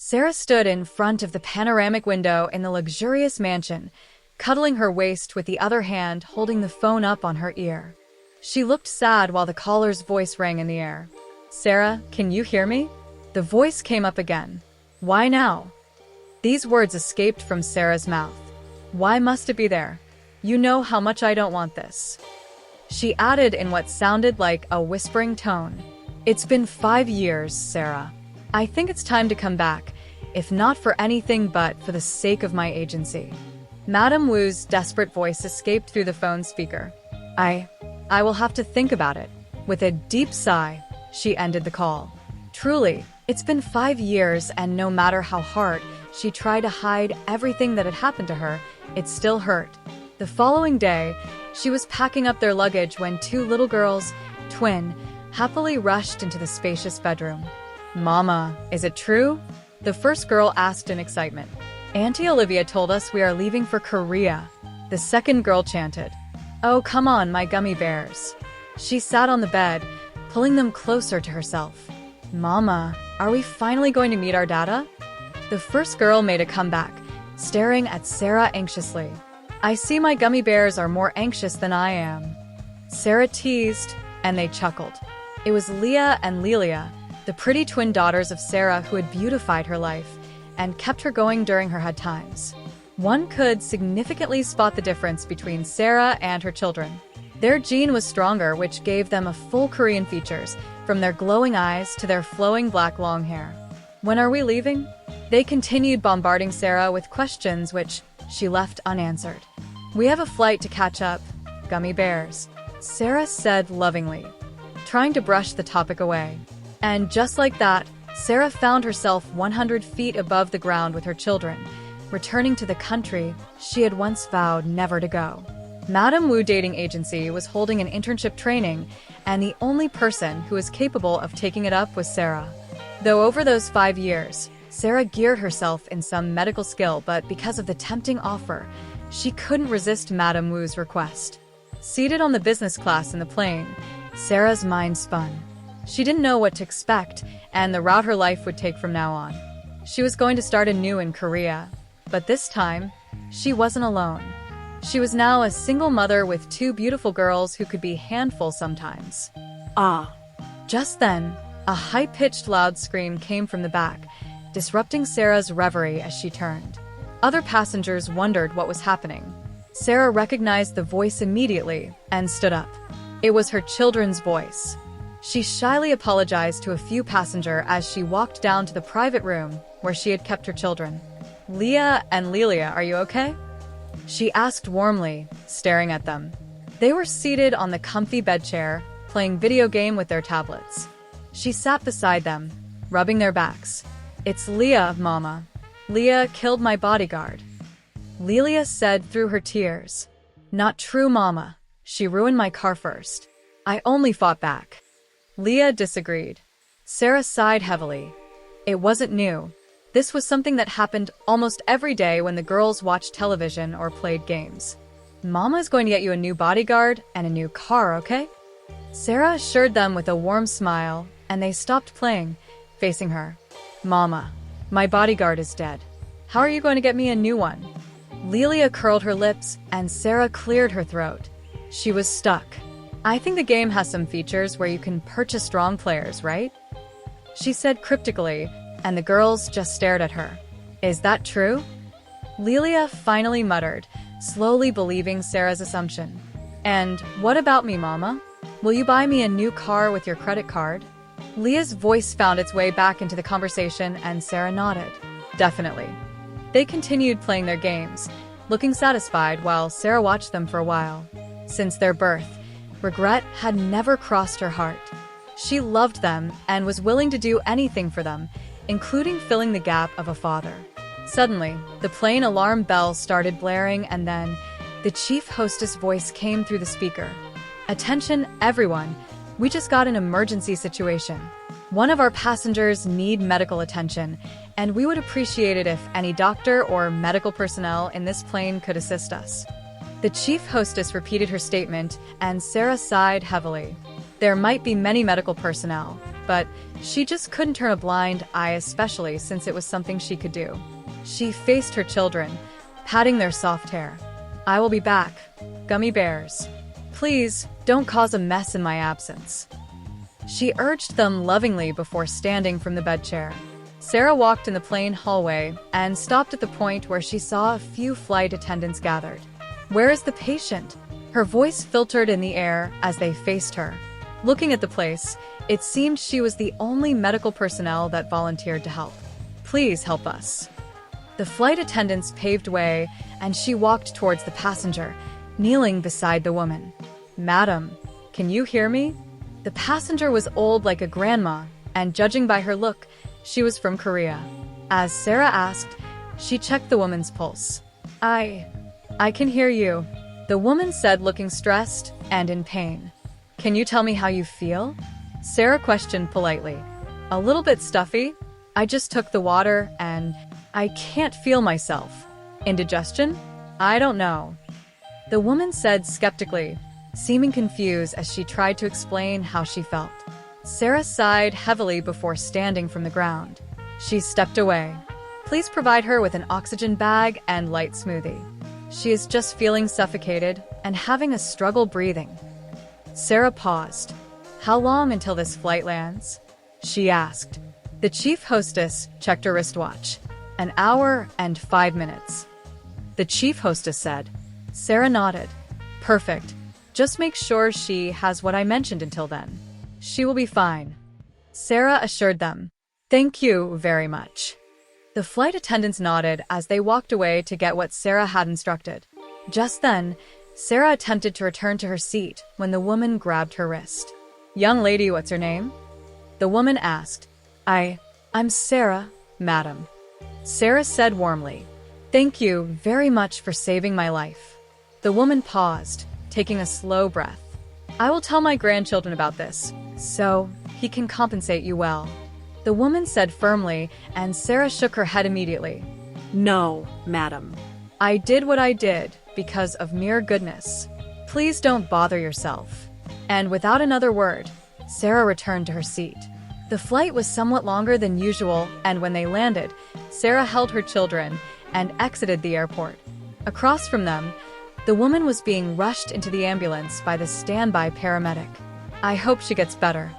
Sarah stood in front of the panoramic window in the luxurious mansion, cuddling her waist with the other hand holding the phone up on her ear. She looked sad while the caller's voice rang in the air. "Sarah, can you hear me?" The voice came up again. "Why now?" These words escaped from Sarah's mouth. "Why must it be there? You know how much I don't want this." She added in what sounded like a whispering tone. "It's been 5 years, Sarah. I think it's time to come back, if not for anything but for the sake of my agency." Madame Wu's desperate voice escaped through the phone speaker. I will have to think about it." With a deep sigh, she ended the call. Truly, it's been 5 years, and no matter how hard she tried to hide everything that had happened to her, it still hurt. The following day, she was packing up their luggage when 2 little girls, twin, happily rushed into the spacious bedroom. "Mama, is it true?" the first girl asked in excitement. "Auntie Olivia told us we are leaving for Korea," the second girl chanted. "Oh, come on, my gummy bears." She sat on the bed, pulling them closer to herself. "Mama, are we finally going to meet our dada?" The first girl made a comeback, staring at Sarah anxiously. "I see my gummy bears are more anxious than I am," Sarah teased, and they chuckled. It was Leah and Lilia, the pretty twin daughters of Sarah, who had beautified her life and kept her going during her hard times. One could significantly spot the difference between Sarah and her children. Their gene was stronger, which gave them a full Korean features, from their glowing eyes to their flowing black long hair. "When are we leaving?" They continued bombarding Sarah with questions which she left unanswered. "We have a flight to catch up, gummy bears," Sarah said lovingly, trying to brush the topic away. And just like that, Sarah found herself 100 feet above the ground with her children, returning to the country she had once vowed never to go. Madame Wu Dating Agency was holding an internship training, and the only person who was capable of taking it up was Sarah. Though over those 5 years, Sarah geared herself in some medical skill, but because of the tempting offer, she couldn't resist Madame Wu's request. Seated on the business class in the plane, Sarah's mind spun. She didn't know what to expect and the route her life would take from now on. She was going to start anew in Korea, but this time, she wasn't alone. She was now a single mother with 2 beautiful girls who could be handfuls sometimes. Ah! Just then, a high-pitched loud scream came from the back, disrupting Sarah's reverie as she turned. Other passengers wondered what was happening. Sarah recognized the voice immediately and stood up. It was her children's voice. She shyly apologized to a few passengers as she walked down to the private room where she had kept her children. "Leah and Lilia, are you okay?" she asked warmly, staring at them. They were seated on the comfy bedchair, playing video game with their tablets. She sat beside them, rubbing their backs. "It's Leah, Mama. Leah killed my bodyguard," Lilia said through her tears. "Not true, Mama. She ruined my car first. I only fought back." Leah disagreed. Sarah sighed heavily. It wasn't new. This was something that happened almost every day when the girls watched television or played games. "Mama is going to get you a new bodyguard and a new car, okay?" Sarah assured them with a warm smile, and they stopped playing, facing her. "Mama, my bodyguard is dead. How are you going to get me a new one?" Lilia curled her lips, and Sarah cleared her throat. She was stuck. "I think the game has some features where you can purchase strong players, right?" she said cryptically, and the girls just stared at her. "Is that true?" Lilia finally muttered, slowly believing Sarah's assumption. "And what about me, Mama? Will you buy me a new car with your credit card?" Leah's voice found its way back into the conversation, and Sarah nodded. "Definitely." They continued playing their games, looking satisfied while Sarah watched them for a while. Since their birth, regret had never crossed her heart. She loved them and was willing to do anything for them, including filling the gap of a father. Suddenly, the plane alarm bell started blaring, and then the chief hostess voice came through the speaker. "Attention, everyone. We just got an emergency situation. One of our passengers need medical attention, and we would appreciate it if any doctor or medical personnel in this plane could assist us." The chief hostess repeated her statement, and Sarah sighed heavily. There might be many medical personnel, but she just couldn't turn a blind eye, especially since it was something she could do. She faced her children, patting their soft hair. "I will be back. Gummy bears. Please, don't cause a mess in my absence." She urged them lovingly before standing from the bedchair. Sarah walked in the plain hallway and stopped at the point where she saw a few flight attendants gathered. "Where is the patient?" Her voice filtered in the air as they faced her. Looking at the place, it seemed she was the only medical personnel that volunteered to help. "Please help us." The flight attendants paved way, and she walked towards the passenger, kneeling beside the woman. "Madam, can you hear me?" The passenger was old like a grandma, and judging by her look, she was from Korea. As Sarah asked, she checked the woman's pulse. I can hear you," the woman said, looking stressed and in pain. "Can you tell me how you feel?" Sarah questioned politely. "A little bit stuffy. I just took the water and I can't feel myself." "Indigestion?" "I don't know," the woman said skeptically, seeming confused as she tried to explain how she felt. Sarah sighed heavily before standing from the ground. She stepped away. "Please provide her with an oxygen bag and light smoothie. She is just feeling suffocated and having a struggle breathing." Sarah paused. "How long until this flight lands?" she asked. The chief hostess checked her wristwatch. "An hour and 5 minutes," the chief hostess said. Sarah nodded. "Perfect. Just make sure she has what I mentioned until then. She will be fine," Sarah assured them. "Thank you very much." The flight attendants nodded as they walked away to get what Sarah had instructed. Just then, Sarah attempted to return to her seat when the woman grabbed her wrist. "Young lady, what's your name?" the woman asked. I'm Sarah, madam," Sarah said warmly. "Thank you very much for saving my life." The woman paused, taking a slow breath. "I will tell my grandchildren about this, so he can compensate you well," the woman said firmly, and Sarah shook her head immediately. "No, madam. I did what I did because of mere goodness. Please don't bother yourself." And without another word, Sarah returned to her seat. The flight was somewhat longer than usual, and when they landed, Sarah held her children and exited the airport. Across from them, the woman was being rushed into the ambulance by the standby paramedic. "I hope she gets better,"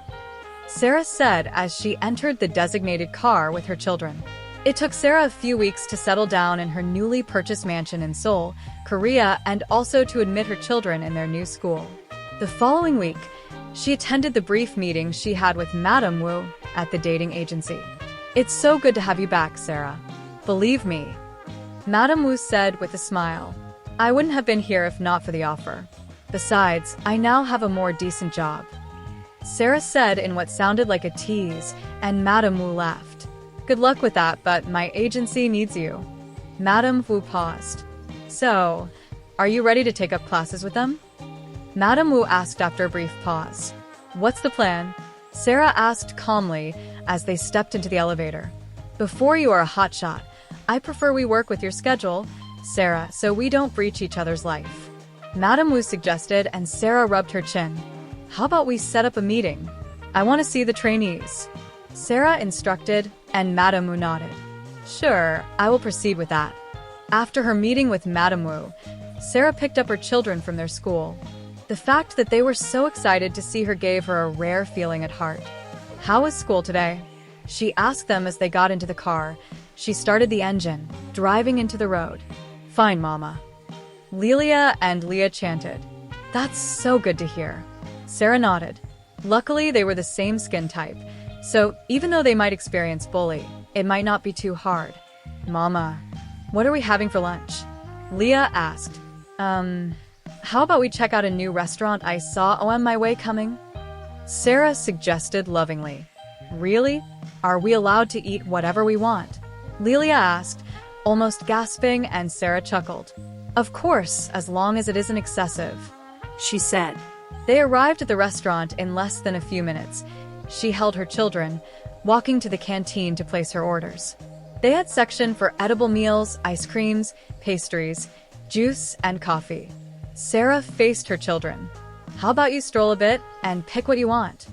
Sarah said as she entered the designated car with her children. It took Sarah a few weeks to settle down in her newly purchased mansion in Seoul, Korea, and also to admit her children in their new school. The following week, she attended the brief meeting she had with Madame Wu at the dating agency. "It's so good to have you back, Sarah. Believe me," Madame Wu said with a smile. "I wouldn't have been here if not for the offer. Besides, I now have a more decent job," Sarah said in what sounded like a tease, and Madame Wu laughed. "Good luck with that, but my agency needs you." Madame Wu paused. "So, are you ready to take up classes with them?" Madame Wu asked after a brief pause. "What's the plan?" Sarah asked calmly as they stepped into the elevator. "Before you are a hotshot, I prefer we work with your schedule, Sarah, so we don't breach each other's life," Madame Wu suggested, and Sarah rubbed her chin. "How about we set up a meeting? I want to see the trainees," Sarah instructed, and Madame Wu nodded. "Sure, I will proceed with that." After her meeting with Madame Wu, Sarah picked up her children from their school. The fact that they were so excited to see her gave her a rare feeling at heart. "How was school today?" she asked them as they got into the car. She started the engine, driving into the road. "Fine, Mama," Lilia and Leah chanted. "That's so good to hear," Sarah nodded. Luckily, they were the same skin type, so even though they might experience bullying, it might not be too hard. "Mama, what are we having for lunch?" Leah asked. How about we check out a new restaurant I saw on my way coming?" Sarah suggested lovingly. "Really? Are we allowed to eat whatever we want?" Lilia asked, almost gasping, and Sarah chuckled. "Of course, as long as it isn't excessive," she said. They arrived at the restaurant in less than a few minutes. She held her children, walking to the canteen to place her orders. They had section for edible meals, ice creams, pastries, juice, and coffee. Sarah faced her children. "How about you stroll a bit and pick what you want?"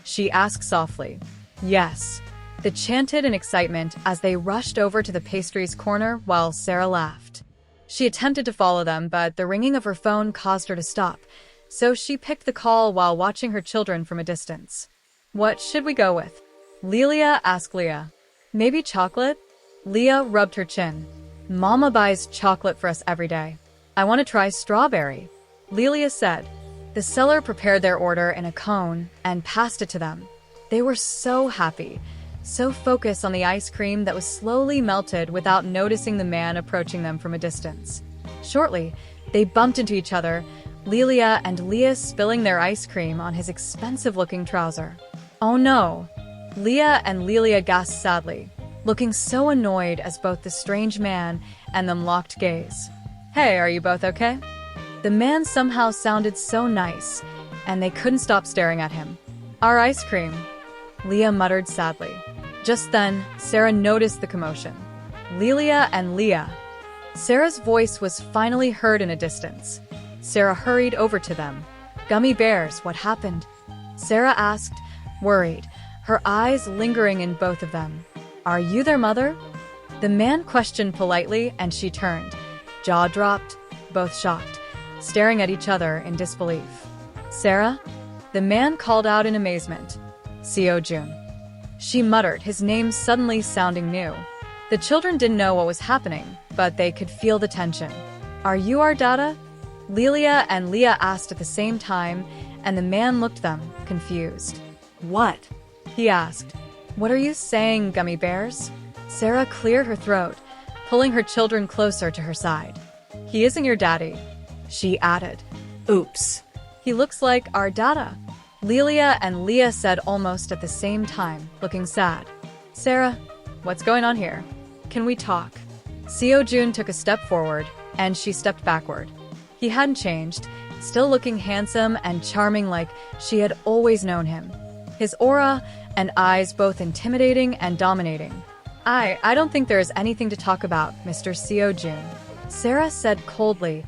she asked softly. Yes. They chanted in excitement as they rushed over to the pastries corner while Sarah laughed. She attempted to follow them, but the ringing of her phone caused her to stop, so she picked the call while watching her children from a distance. What should we go with? Lilia asked Leah. Maybe chocolate? Leah rubbed her chin. Mama buys chocolate for us every day. I want to try strawberry, Lilia said. The seller prepared their order in a cone and passed it to them. They were so happy, so focused on the ice cream that was slowly melted without noticing the man approaching them from a distance. Shortly, they bumped into each other, Lilia and Leah spilling their ice cream on his expensive-looking trouser. Oh no! Leah and Lilia gasped sadly, looking so annoyed as both the strange man and them locked gaze. Hey, are you both okay? The man somehow sounded so nice, and they couldn't stop staring at him. Our ice cream, Leah muttered sadly. Just then, Sarah noticed the commotion. Lilia and Leah. Sarah's voice was finally heard in a distance. Sarah hurried over to them. Gummy bears, what happened? Sarah asked, worried, her eyes lingering in both of them. Are you their mother? The man questioned politely, and she turned, jaw dropped, both shocked, staring at each other in disbelief. Sarah? The man called out in amazement. Seo-Jun. She muttered, his name suddenly sounding new. The children didn't know what was happening, but they could feel the tension. Are you our dada? Lilia and Leah asked at the same time, and the man looked them, confused. What? He asked. What are you saying, gummy bears? Sarah cleared her throat, pulling her children closer to her side. He isn't your daddy, she added. Oops. He looks like our dada, Lilia and Leah said almost at the same time, looking sad. Sarah, what's going on here? Can we talk? Seo-Jun took a step forward, and she stepped backward. He hadn't changed, still looking handsome and charming like she had always known him. His aura and eyes both intimidating and dominating. I don't think there is anything to talk about, Mr. Seo-Jun, Sarah said coldly,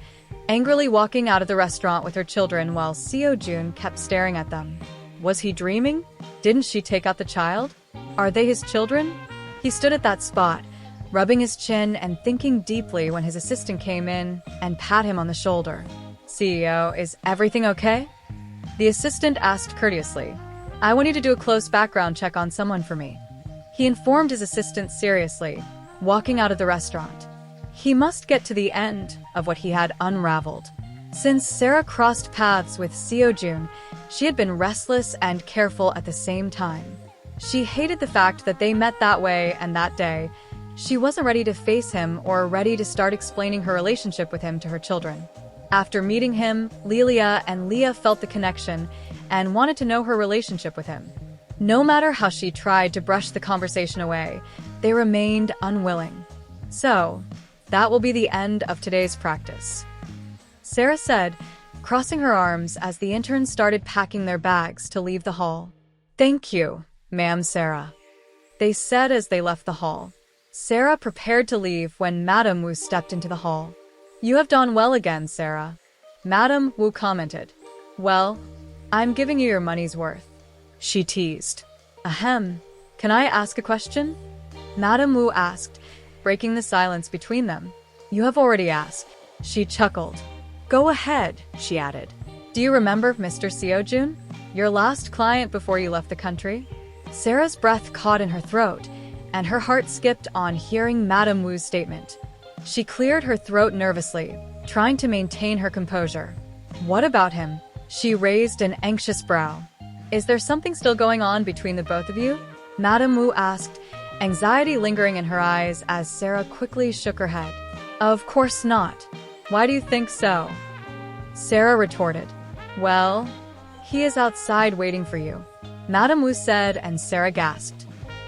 angrily walking out of the restaurant with her children while Seo-Jun kept staring at them. Was he dreaming? Didn't she take out the child? Are they his children? He stood at that spot, rubbing his chin and thinking deeply when his assistant came in and pat him on the shoulder. CEO, is everything okay? The assistant asked courteously. I want you to do a close background check on someone for me. He informed his assistant seriously, walking out of the restaurant. He must get to the end of what he had unraveled. Since Sarah crossed paths with Seo-Jun, she had been restless and careful at the same time. She hated the fact that they met that way and that day. She wasn't ready to face him or ready to start explaining her relationship with him to her children. After meeting him, Lilia and Leah felt the connection and wanted to know her relationship with him. No matter how she tried to brush the conversation away, they remained unwilling. So, that will be the end of today's practice, Sarah said, crossing her arms as the interns started packing their bags to leave the hall. Thank you, Ma'am Sarah, they said as they left the hall. Sarah prepared to leave when Madame Wu stepped into the hall. You have done well again, Sarah, Madame Wu commented. Well, I'm giving you your money's worth, she teased. Ahem, can I ask a question? Madame Wu asked, breaking the silence between them. You have already asked, she chuckled. Go ahead, she added. Do you remember Mr. Seo-Jun, your last client before you left the country? Sarah's breath caught in her throat, and her heart skipped on hearing Madame Wu's statement. She cleared her throat nervously, trying to maintain her composure. What about him? She raised an anxious brow. Is there something still going on between the both of you? Madame Wu asked, anxiety lingering in her eyes as Sarah quickly shook her head. Of course not. Why do you think so? Sarah retorted. Well, he is outside waiting for you, Madame Wu said, and Sarah gasped.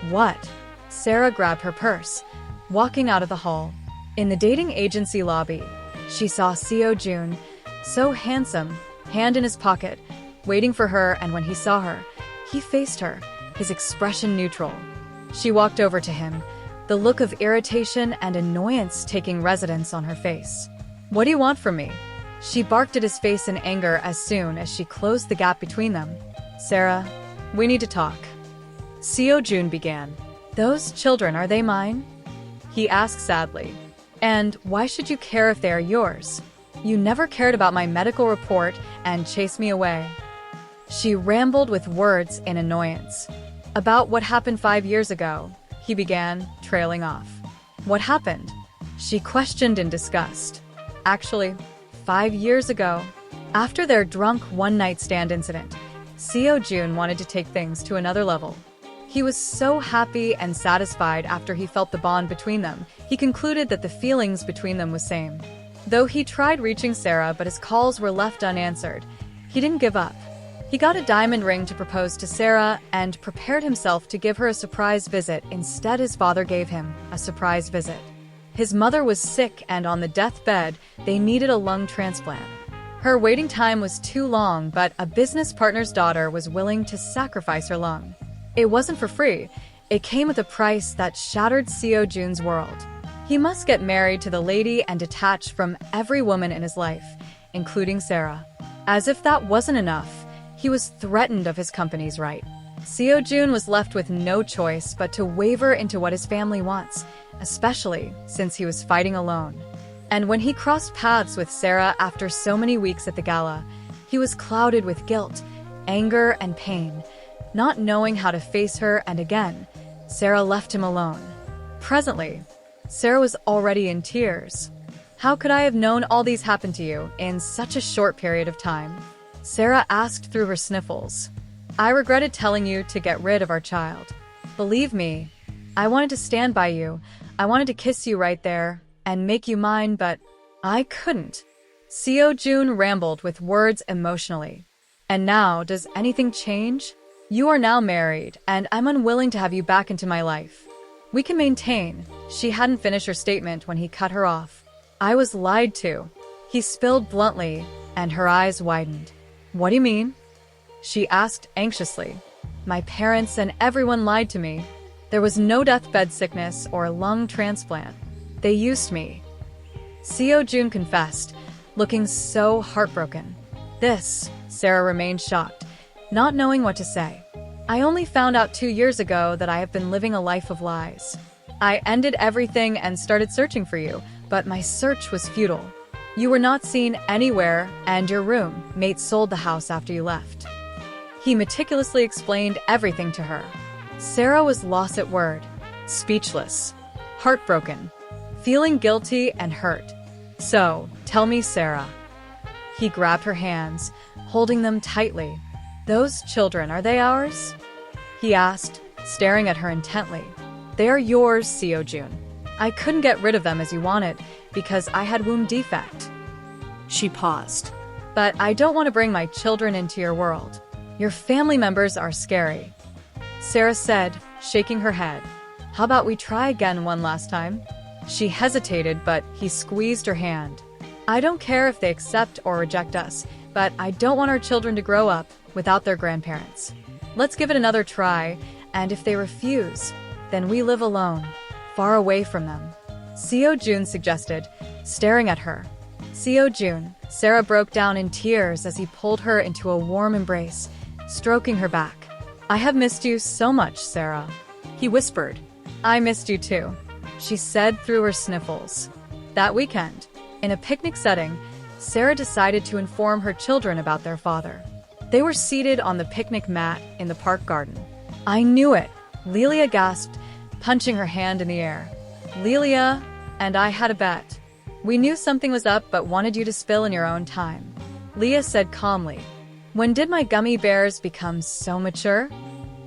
What? Sarah grabbed her purse, walking out of the hall. In the dating agency lobby, she saw Seo-Jun, so handsome, hand in his pocket, waiting for her, and when he saw her, he faced her, his expression neutral. She walked over to him, the look of irritation and annoyance taking residence on her face. What do you want from me? She barked at his face in anger as soon as she closed the gap between them. Sarah, We need to talk. Seo-Jun began. Those children, are they mine? He asked sadly. And why should you care if they are yours? You never cared about my medical report and chased me away. She rambled with words in annoyance. About what happened 5 years ago, he began, trailing off. What happened? She questioned in disgust. Actually, 5 years ago, after their drunk one-night stand incident, Seo-Jun wanted to take things to another level. He was so happy and satisfied after he felt the bond between them, he concluded that the feelings between them was same. Though he tried reaching Sarah but his calls were left unanswered, he didn't give up. He got a diamond ring to propose to Sarah and prepared himself to give her a surprise visit. Instead, his father gave him a surprise visit. His mother was sick and on the deathbed, they needed a lung transplant. Her waiting time was too long, but a business partner's daughter was willing to sacrifice her lung. It wasn't for free. It came with a price that shattered Seo-Jun's world. He must get married to the lady and detach from every woman in his life, including Sarah. As if that wasn't enough, he was threatened of his company's right. Seo-Jun was left with no choice but to waver into what his family wants, especially since he was fighting alone. And when he crossed paths with Sarah after so many weeks at the gala, he was clouded with guilt, anger, and pain, not knowing how to face her, and again, Sarah left him alone. Presently, Sarah was already in tears. How could I have known all these happened to you in such a short period of time? Sarah asked through her sniffles. I regretted telling you to get rid of our child. Believe me, I wanted to stand by you. I wanted to kiss you right there and make you mine, but I couldn't. Seo-Jun rambled with words emotionally. And now, does anything change? You are now married, and I'm unwilling to have you back into my life. We can maintain. She hadn't finished her statement when he cut her off. I was lied to. He spilled bluntly, and her eyes widened. What do you mean? She asked anxiously. My parents and everyone lied to me. There was no deathbed sickness or lung transplant. They used me. Seo-Jun confessed, looking so heartbroken. Sarah remained shocked, not knowing what to say. I only found out 2 years ago that I have been living a life of lies. I ended everything and started searching for you, but my search was futile. You were not seen anywhere, and your roommate sold the house after you left. He meticulously explained everything to her. Sarah was lost at word, speechless, heartbroken, feeling guilty and hurt. So, tell me, Sarah. He grabbed her hands, holding them tightly. Those children, are they ours? He asked, staring at her intently. They are yours, Seo-Jun. I couldn't get rid of them as you wanted, because I had womb defect. She paused. But I don't want to bring my children into your world. Your family members are scary. Sarah said, shaking her head. How about we try again one last time? She hesitated, but he squeezed her hand. I don't care if they accept or reject us, but I don't want our children to grow up without their grandparents. Let's give it another try, and if they refuse, then we live alone, far away from them. Seo-Jun suggested, staring at her. Seo-Jun, Sarah broke down in tears as he pulled her into a warm embrace, stroking her back. I have missed you so much, Sarah. He whispered. I missed you too, she said through her sniffles. That weekend, in a picnic setting, Sarah decided to inform her children about their father. They were seated on the picnic mat in the park garden. I knew it, Lilia gasped, punching her hand in the air. Lilia and I had a bet. We knew something was up but wanted you to spill in your own time. Leah said calmly. When did my gummy bears become so mature?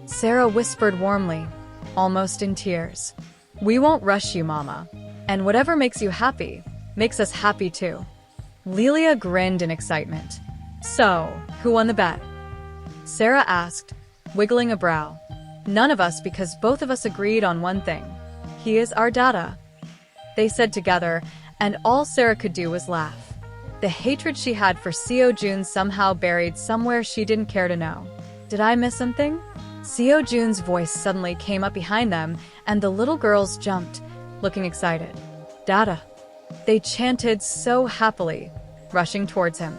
Sarah whispered warmly, almost in tears. We won't rush you, Mama. And whatever makes you happy, makes us happy too. Lilia grinned in excitement. So, who won the bet? Sarah asked, wiggling a brow. None of us, because both of us agreed on one thing. He is our dada. They said together, and all Sarah could do was laugh. The hatred she had for Seo-Jun somehow buried somewhere she didn't care to know. Did I miss something? Seo-Jun's voice suddenly came up behind them, and the little girls jumped, looking excited. Dada. They chanted so happily, rushing towards him.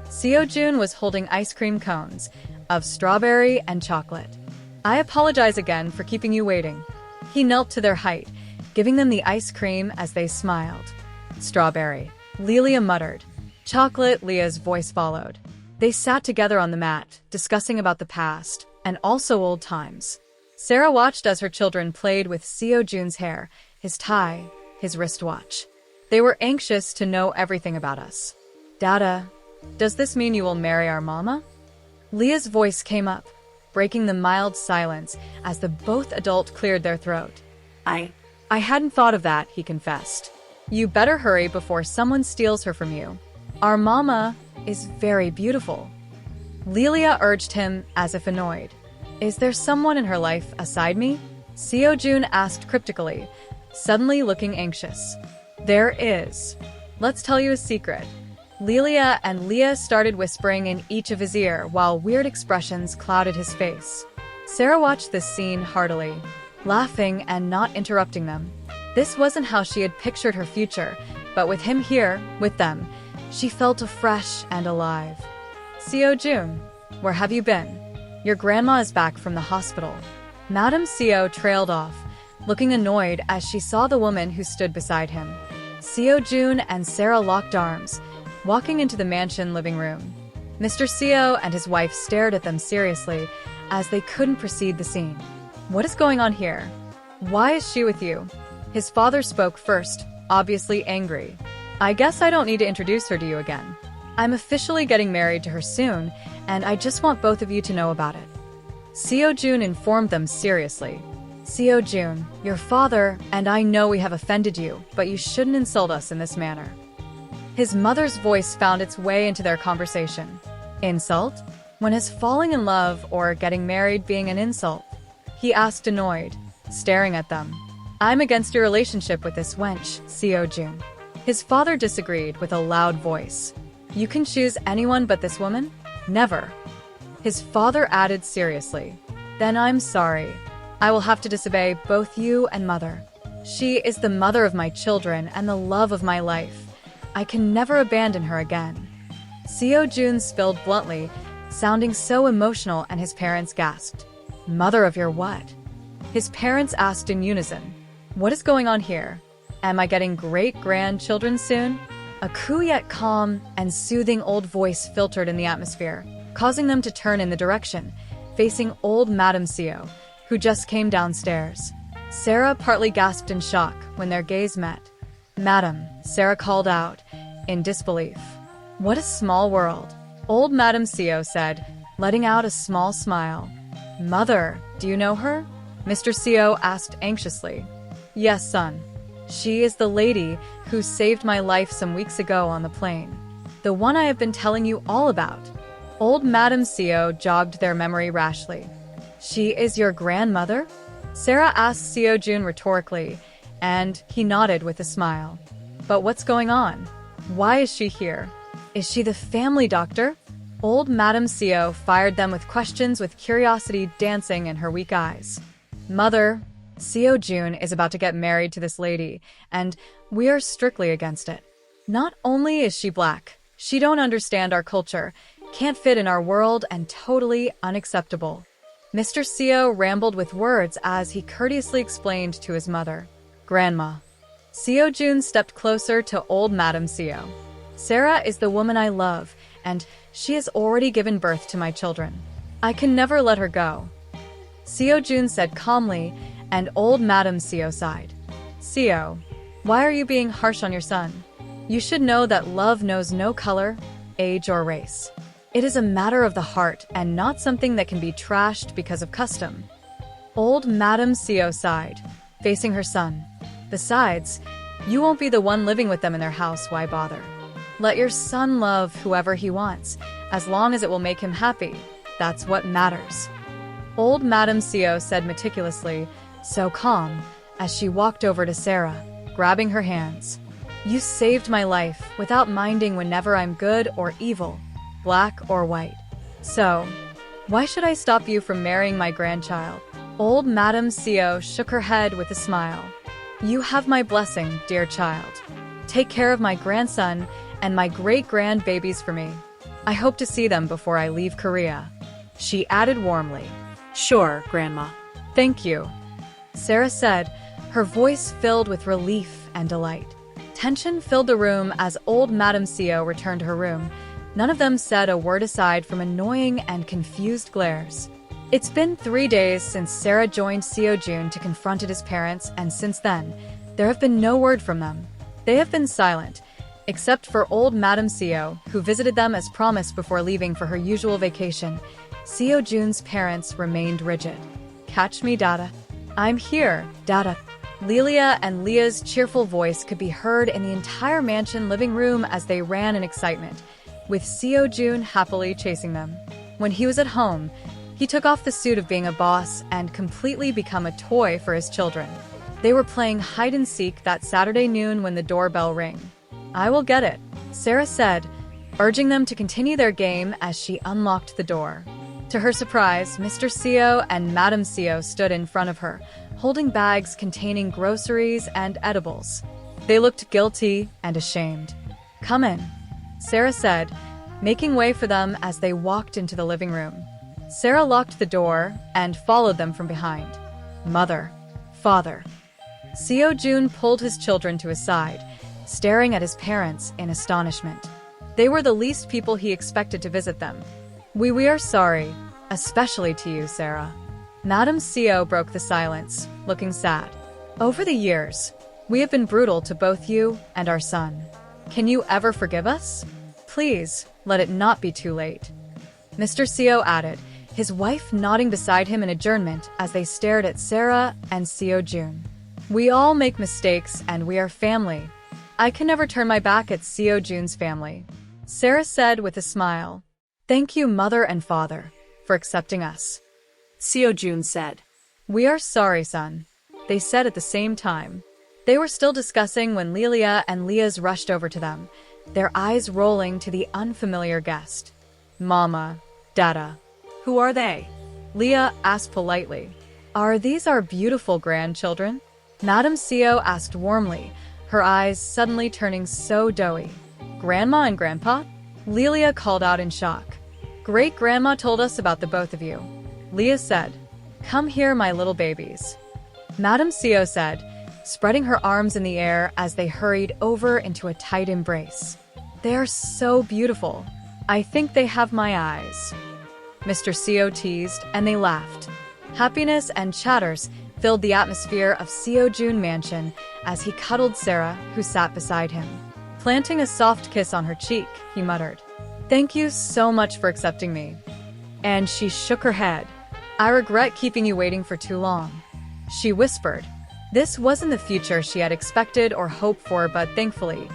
Seo-Jun was holding ice cream cones, of strawberry and chocolate. I apologize again for keeping you waiting. He knelt to their height, giving them the ice cream as they smiled. Strawberry, Lelia muttered. Chocolate, Leah's voice followed. They sat together on the mat, discussing about the past, and also old times. Sarah watched as her children played with Seo-Jun's hair, his tie, his wristwatch. They were anxious to know everything about us. Dada, does this mean you will marry our mama? Leah's voice came up, breaking the mild silence as the both adults cleared their throat. I hadn't thought of that, he confessed. You better hurry before someone steals her from you. Our mama is very beautiful. Lelia urged him as if annoyed. Is there someone in her life aside me? Seo-Jun asked cryptically, suddenly looking anxious. There is. Let's tell you a secret. Lelia and Leah started whispering in each of his ear while weird expressions clouded his face. Sarah watched this scene heartily, laughing and not interrupting them. This wasn't how she had pictured her future, but with him here, with them, she felt afresh and alive. Seo-Jun, where have you been? Your grandma is back from the hospital. Madame Seo trailed off, looking annoyed as she saw the woman who stood beside him. Seo-Jun and Sarah locked arms, walking into the mansion living room. Mr. Seo and his wife stared at them seriously as they couldn't proceed the scene. What is going on here? Why is she with you? His father spoke first, obviously angry. I guess I don't need to introduce her to you again. I'm officially getting married to her soon, and I just want both of you to know about it. Seo-Jun informed them seriously. Seo-Jun, your father and I know we have offended you, but you shouldn't insult us in this manner. His mother's voice found its way into their conversation. Insult? When is falling in love or getting married being an insult? He asked annoyed, staring at them. I'm against your relationship with this wench, Seo-Jun. His father disagreed with a loud voice. You can choose anyone but this woman? Never. His father added seriously. Then I'm sorry. I will have to disobey both you and mother. She is the mother of my children and the love of my life. I can never abandon her again. Seo-Jun spilled bluntly, sounding so emotional, and his parents gasped. Mother of your what? His parents asked in unison. What is going on here? Am I getting great-grandchildren soon? A cool yet calm and soothing old voice filtered in the atmosphere, causing them to turn in the direction, facing old Madame Seo, who just came downstairs. Sarah partly gasped in shock when their gaze met. Madam, Sarah called out, in disbelief. What a small world, old Madame Seo said, letting out a small smile. Mother, do you know her? Mr. Seo asked anxiously. Yes, son. She is the lady who saved my life some weeks ago on the plane. The one I have been telling you all about. Old Madame Seo jogged their memory rashly. She is your grandmother? Sarah asked Seo-Jun rhetorically, and he nodded with a smile. But what's going on? Why is she here? Is she the family doctor? Old Madame Seo fired them with questions, with curiosity dancing in her weak eyes. Mother, Seo-Jun is about to get married to this lady, and we are strictly against it. Not only is she black, she don't understand our culture, can't fit in our world, and totally unacceptable. Mr. Seo rambled with words as he courteously explained to his mother. Grandma. Seo-Jun stepped closer to old Madame Seo. Sarah is the woman I love, and she has already given birth to my children. I can never let her go. Seo-Jun said calmly, and old Madame Seo sighed. Seo, why are you being harsh on your son? You should know that love knows no color, age, or race. It is a matter of the heart and not something that can be trashed because of custom. Old Madame Seo sighed, facing her son. Besides, you won't be the one living with them in their house, why bother? Let your son love whoever he wants, as long as it will make him happy. That's what matters. Old Madame Seo said meticulously, so calm, as she walked over to Sarah, grabbing her hands. You saved my life without minding whenever I'm good or evil, black or white. So, why should I stop you from marrying my grandchild? Old Madame Seo shook her head with a smile. You have my blessing, dear child. Take care of my grandson and my great-grandbabies for me. I hope to see them before I leave Korea. She added warmly. Sure, Grandma. Thank you, Sarah said, her voice filled with relief and delight. Tension filled the room as old Madame Seo returned to her room. None of them said a word aside from annoying and confused glares. It's been 3 days since Sarah joined Seo-Jun to confront his parents, and since then, there have been no word from them. They have been silent, except for old Madame Seo, who visited them as promised before leaving for her usual vacation. Seo-Jun's parents remained rigid. Catch me, Dada. I'm here, Dada. Lilia and Leah's cheerful voice could be heard in the entire mansion living room as they ran in excitement, with Seo-Jun happily chasing them. When he was at home, he took off the suit of being a boss and completely become a toy for his children. They were playing hide-and-seek that Saturday noon when the doorbell rang. I will get it, Sarah said, urging them to continue their game as she unlocked the door. To her surprise, Mr. Seo and Madame Seo stood in front of her, holding bags containing groceries and edibles. They looked guilty and ashamed. Come in, Sarah said, making way for them as they walked into the living room. Sarah locked the door and followed them from behind. Mother, father. Seo-Jun pulled his children to his side, staring at his parents in astonishment. They were the least people he expected to visit them. We are sorry, especially to you, Sarah. Madame Seo broke the silence, looking sad. Over the years, we have been brutal to both you and our son. Can you ever forgive us? Please, let it not be too late. Mr. Seo added, his wife nodding beside him in adjournment as they stared at Sarah and Seo-Jun. We all make mistakes and we are family. I can never turn my back at Seo-Jun's family, Sarah said with a smile. Thank you, mother and father, for accepting us, Seo-Jun said. We are sorry, son, they said at the same time. They were still discussing when Lilia and Leah's rushed over to them, their eyes rolling to the unfamiliar guest. Mama, Dada. Who are they? Leah asked politely. Are these our beautiful grandchildren? Madame Seo asked warmly, her eyes suddenly turning so doughy. Grandma and Grandpa? Lilia called out in shock. Great-grandma told us about the both of you, Leah said. Come here, my little babies, Madame Seo said, spreading her arms in the air as they hurried over into a tight embrace. They are so beautiful. I think they have my eyes, Mr. Seo teased, and they laughed. Happiness and chatters filled the atmosphere of Seo-Jun Mansion as he cuddled Sarah, who sat beside him. Planting a soft kiss on her cheek, he muttered, Thank you so much for accepting me. And she shook her head. I regret keeping you waiting for too long, she whispered. This wasn't the future she had expected or hoped for, but thankfully,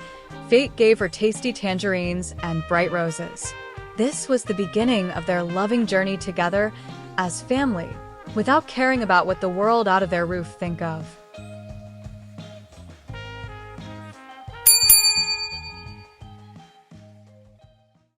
fate gave her tasty tangerines and bright roses. This was the beginning of their loving journey together as family, without caring about what the world out of their roof think of.